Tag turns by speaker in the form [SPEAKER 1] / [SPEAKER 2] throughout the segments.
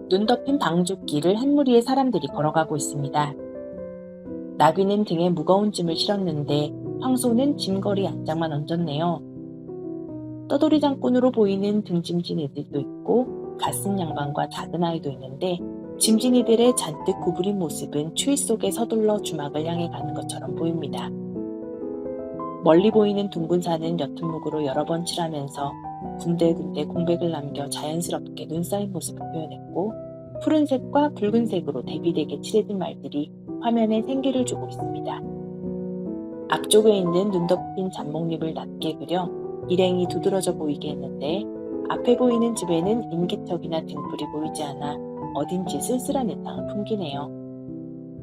[SPEAKER 1] 눈 덮인 방죽길을 한 무리의 사람들이 걸어가고 있습니다. 나귀는 등에 무거운 짐을 실었는데 황소는 짐거리 양장만 얹었네요. 떠돌이 장군으로 보이는 등짐진 애들도 있고 갓쓴 양반과 작은 아이도 있는데 짐진이들의 잔뜩 구부린 모습은 추위 속에 서둘러 주막을 향해 가는 것처럼 보입니다. 멀리 보이는 둥근 산은 옅은 묵으로 여러 번 칠하면서 군데군데 공백을 남겨 자연스럽게 눈 쌓인 모습을 표현했고 푸른색과 붉은색으로 대비되게 칠해진 말들이 화면에 생기를 주고 있습니다. 앞쪽에 있는 눈 덮인 잡목잎을 낮게 그려 일행이 두드러져 보이게 했는데 앞에 보이는 집에는 인기척이나 등불이 보이지 않아 어딘지 쓸쓸한 애상을 풍기네요.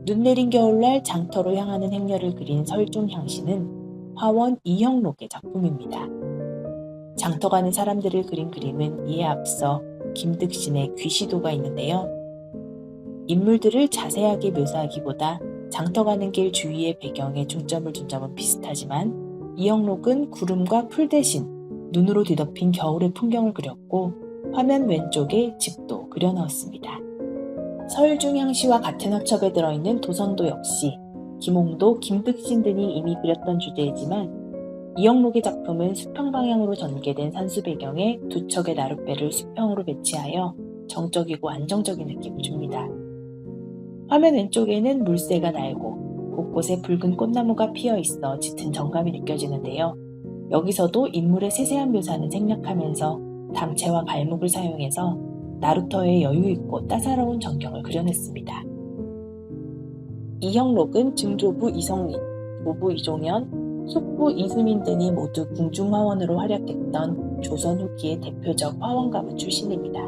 [SPEAKER 1] 눈 내린 겨울날 장터로 향하는 행렬을 그린 설중향시는 화원 이형록의 작품입니다. 장터 가는 사람들을 그린 그림은 이에 앞서 김득신의 귀시도가 있는데요. 인물들을 자세하게 묘사하기보다 장터 가는 길 주위의 배경에 중점을 둔 점은 비슷하지만 이형록은 구름과 풀 대신 눈으로 뒤덮인 겨울의 풍경을 그렸고 화면 왼쪽에 집도 그려넣었습니다. 설중향시와 같은 화첩에 들어있는 도선도 역시 김홍도, 김득신 등이 이미 그렸던 주제이지만 이형록의 작품은 수평 방향으로 전개된 산수 배경에 두 척의 나룻배를 수평으로 배치하여 정적이고 안정적인 느낌을 줍니다. 화면 왼쪽에는 물새가 날고 곳곳에 붉은 꽃나무가 피어 있어 짙은 정감이 느껴지는데요. 여기서도 인물의 세세한 묘사는 생략하면서 담채와 갈목을 사용해서 나루터의 여유있고 따사로운 전경을 그려냈습니다. 이형록은 증조부 이성린, 조부 이종현, 숙부 이수민 등이 모두 궁중화원으로 활약했던 조선 후기의 대표적 화원 가문 출신입니다.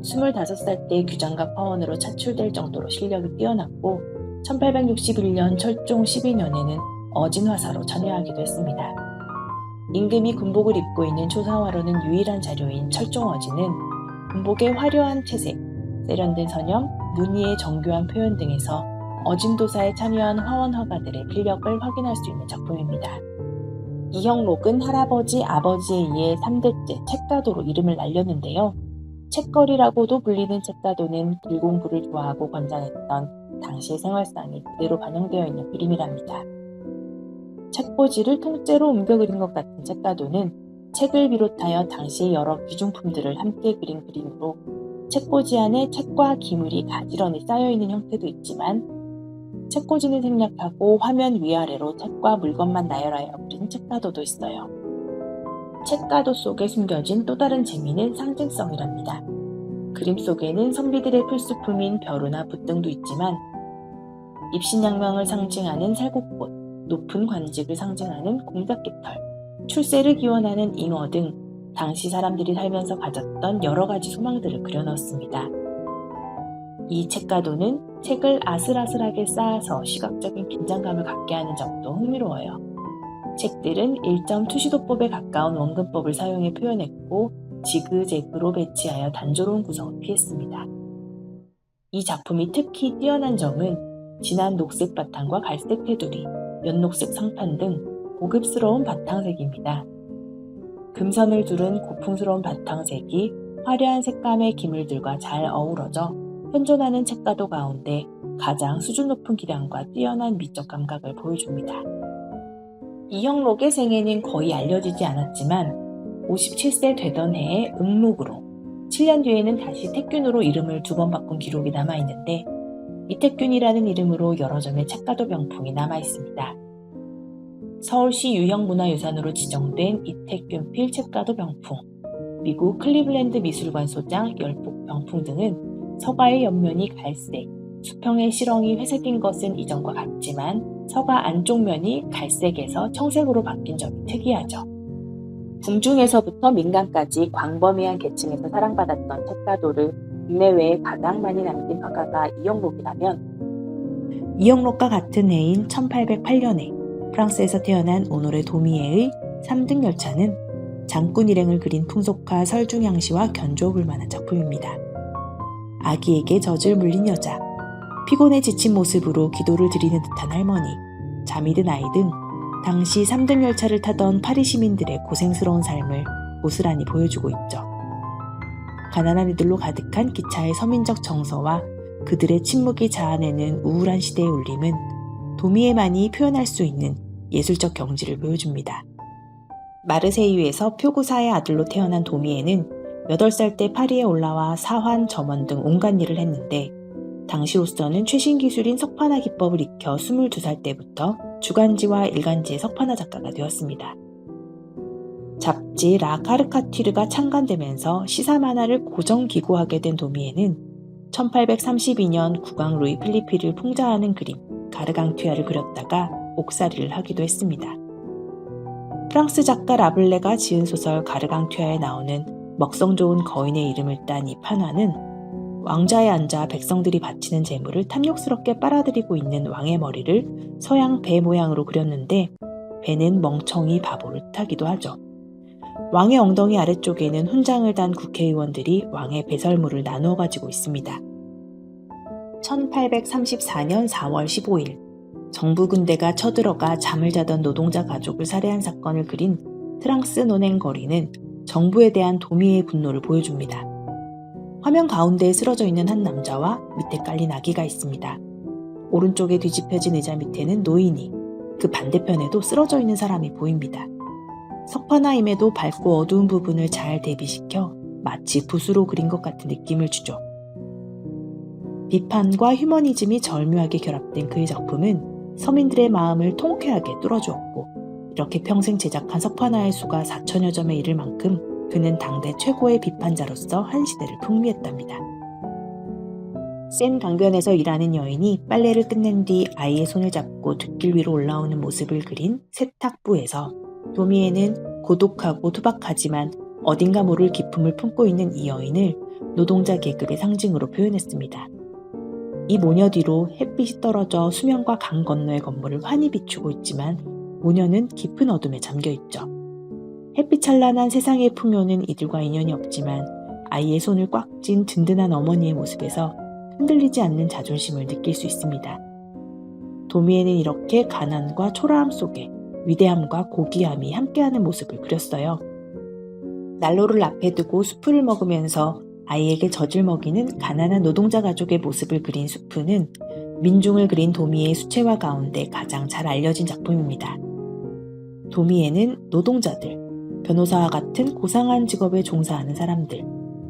[SPEAKER 1] 25살 때 규장각 화원으로 차출될 정도로 실력이 뛰어났고 1861년 철종 12년에는 어진화사로 전회하기도 했습니다. 임금이 군복을 입고 있는 초상화로는 유일한 자료인 철종어진은 군복의 화려한 채색, 세련된 선형, 무늬의 정교한 표현 등에서 어진도사에 참여한 화원 화가들의 필력을 확인할 수 있는 작품입니다. 이형록은 할아버지, 아버지에 의해 3대째 책가도로 이름을 날렸는데요. 책거리라고도 불리는 책가도는 길 공부를 좋아하고 권장했던 당시의 생활상이 그대로 반영되어 있는 그림이랍니다. 책꽂이를 통째로 옮겨 그린 것 같은 책가도는 책을 비롯하여 당시의 여러 귀중품들을 함께 그린 그림으로 책꽂이 안에 책과 기물이 가지런히 쌓여있는 형태도 있지만 책꽂이는 생략하고 화면 위아래로 책과 물건만 나열하여 그린 책가도도 있어요. 책가도 속에 숨겨진 또 다른 재미는 상징성이랍니다. 그림 속에는 선비들의 필수품인 벼루나 붓등도 있지만 입신양명을 상징하는 살구꽃, 높은 관직을 상징하는 공작깃털, 출세를 기원하는 잉어 등 당시 사람들이 살면서 가졌던 여러 가지 소망들을 그려넣었습니다. 이 책가도는 책을 아슬아슬하게 쌓아서 시각적인 긴장감을 갖게 하는 점도 흥미로워요. 책들은 1점 투시도법에 가까운 원근법을 사용해 표현했고 지그재그로 배치하여 단조로운 구성을 피했습니다. 이 작품이 특히 뛰어난 점은 진한 녹색 바탕과 갈색 테두리, 연녹색 상판 등 고급스러운 바탕색입니다. 금선을 두른 고풍스러운 바탕색이 화려한 색감의 기물들과 잘 어우러져 현존하는 책가도 가운데 가장 수준 높은 기량과 뛰어난 미적 감각을 보여줍니다. 이형록의 생애는 거의 알려지지 않았지만 57세 되던 해에 음록으로 7년 뒤에는 다시 택균으로 이름을 2번 바꾼 기록이 남아있는데 이택균이라는 이름으로 여러 점의 책가도 병풍이 남아있습니다. 서울시 유형문화유산으로 지정된 이택균필 책가도 병풍, 미국 클리블랜드 미술관 소장 열폭 병풍 등은 서가의 옆면이 갈색, 수평의 실엉이 회색인 것은 이전과 같지만 서가 안쪽 면이 갈색에서 청색으로 바뀐 점이 특이하죠. 궁중에서부터 민간까지 광범위한 계층에서 사랑받았던 책가도를 국내외에 가장 많이 남긴 화가가 이형록이라면 이형록과 같은 해인 1808년에 프랑스에서 태어난 오노레 도미에의 3등 열차는 장군 일행을 그린 풍속화 설중향시와 견주어볼 만한 작품입니다. 아기에게 젖을 물린 여자, 피곤에 지친 모습으로 기도를 드리는 듯한 할머니, 잠이 든 아이 등 당시 3등 열차를 타던 파리 시민들의 고생스러운 삶을 고스란히 보여주고 있죠. 가난한 이들로 가득한 기차의 서민적 정서와 그들의 침묵이 자아내는 우울한 시대의 울림은 도미에만이 표현할 수 있는 예술적 경지를 보여줍니다. 마르세유에서 표구사의 아들로 태어난 도미에는 8살 때 파리에 올라와 사환, 점원 등 온갖 일을 했는데 당시로서는 최신 기술인 석판화 기법을 익혀 22살 때부터 주간지와 일간지의 석판화 작가가 되었습니다. 잡지 라 카르카티르가 창간되면서 시사 만화를 고정 기고하게 된 도미에는 1832년 국왕 루이 필리피를 풍자하는 그림 가르강튀아를 그렸다가 옥살이를 하기도 했습니다. 프랑스 작가 라블레가 지은 소설 가르강튀아에 나오는 먹성 좋은 거인의 이름을 딴 이 판화는 왕좌에 앉아 백성들이 바치는 재물을 탐욕스럽게 빨아들이고 있는 왕의 머리를 서양 배 모양으로 그렸는데 배는 멍청이 바보를 뜻하기도 하죠. 왕의 엉덩이 아래쪽에는 훈장을 단 국회의원들이 왕의 배설물을 나누어 가지고 있습니다. 1834년 4월 15일 정부 군대가 쳐들어가 잠을 자던 노동자 가족을 살해한 사건을 그린 트랑스 논행 거리는 정부에 대한 도미의 분노를 보여줍니다. 화면 가운데에 쓰러져 있는 한 남자와 밑에 깔린 아기가 있습니다. 오른쪽에 뒤집혀진 의자 밑에는 노인이, 그 반대편에도 쓰러져 있는 사람이 보입니다. 석판화임에도 밝고 어두운 부분을 잘 대비시켜 마치 붓으로 그린 것 같은 느낌을 주죠. 비판과 휴머니즘이 절묘하게 결합된 그의 작품은 서민들의 마음을 통쾌하게 뚫어주었고 이렇게 평생 제작한 석판화의 수가 4천여 점에 이를 만큼 그는 당대 최고의 비판자로서 한 시대를 풍미했답니다. 센 강변에서 일하는 여인이 빨래를 끝낸 뒤 아이의 손을 잡고 뒷길 위로 올라오는 모습을 그린 세탁부에서 도미에는 고독하고 투박하지만 어딘가 모를 기품을 품고 있는 이 여인을 노동자 계급의 상징으로 표현했습니다. 이 모녀 뒤로 햇빛이 떨어져 수면과 강 건너의 건물을 환히 비추고 있지만 모녀는 깊은 어둠에 잠겨있죠. 햇빛 찬란한 세상의 풍요는 이들과 인연이 없지만 아이의 손을 꽉 쥔 든든한 어머니의 모습에서 흔들리지 않는 자존심을 느낄 수 있습니다. 도미에는 이렇게 가난과 초라함 속에 위대함과 고귀함이 함께하는 모습을 그렸어요. 난로를 앞에 두고 수프를 먹으면서 아이에게 젖을 먹이는 가난한 노동자 가족의 모습을 그린 수프는 민중을 그린 도미에의 수채화 가운데 가장 잘 알려진 작품입니다. 도미에는 노동자들, 변호사와 같은 고상한 직업에 종사하는 사람들,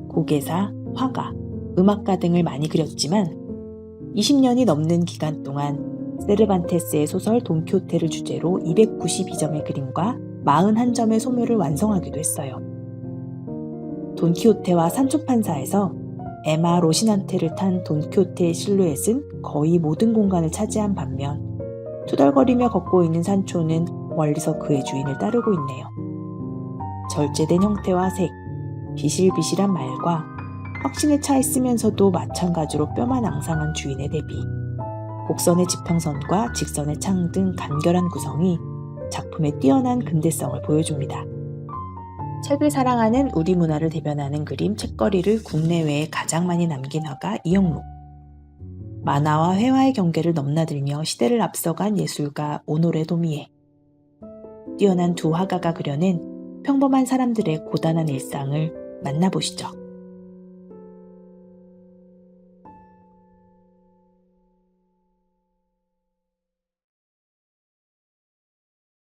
[SPEAKER 1] 고개사, 화가, 음악가 등을 많이 그렸지만 20년이 넘는 기간 동안 세르반테스의 소설 돈키호테를 주제로 292점의 그림과 41점의 소묘를 완성하기도 했어요. 돈키호테와 산초판사에서 에마 로시난테를 탄 돈키호테의 실루엣은 거의 모든 공간을 차지한 반면 투덜거리며 걷고 있는 산초는 멀리서 그의 주인을 따르고 있네요. 절제된 형태와 색, 비실비실한 말과 확신에 차 있으면서도 마찬가지로 뼈만 앙상한 주인의 대비, 곡선의 지평선과 직선의 창 등 간결한 구성이 작품의 뛰어난 근대성을 보여줍니다. 책을 사랑하는 우리 문화를 대변하는 그림 책거리를 국내외에 가장 많이 남긴 화가 이영록. 만화와 회화의 경계를 넘나들며 시대를 앞서간 예술가 오노레 도미에. 뛰어난 두 화가가 그려낸 평범한 사람들의 고단한 일상을 만나보시죠.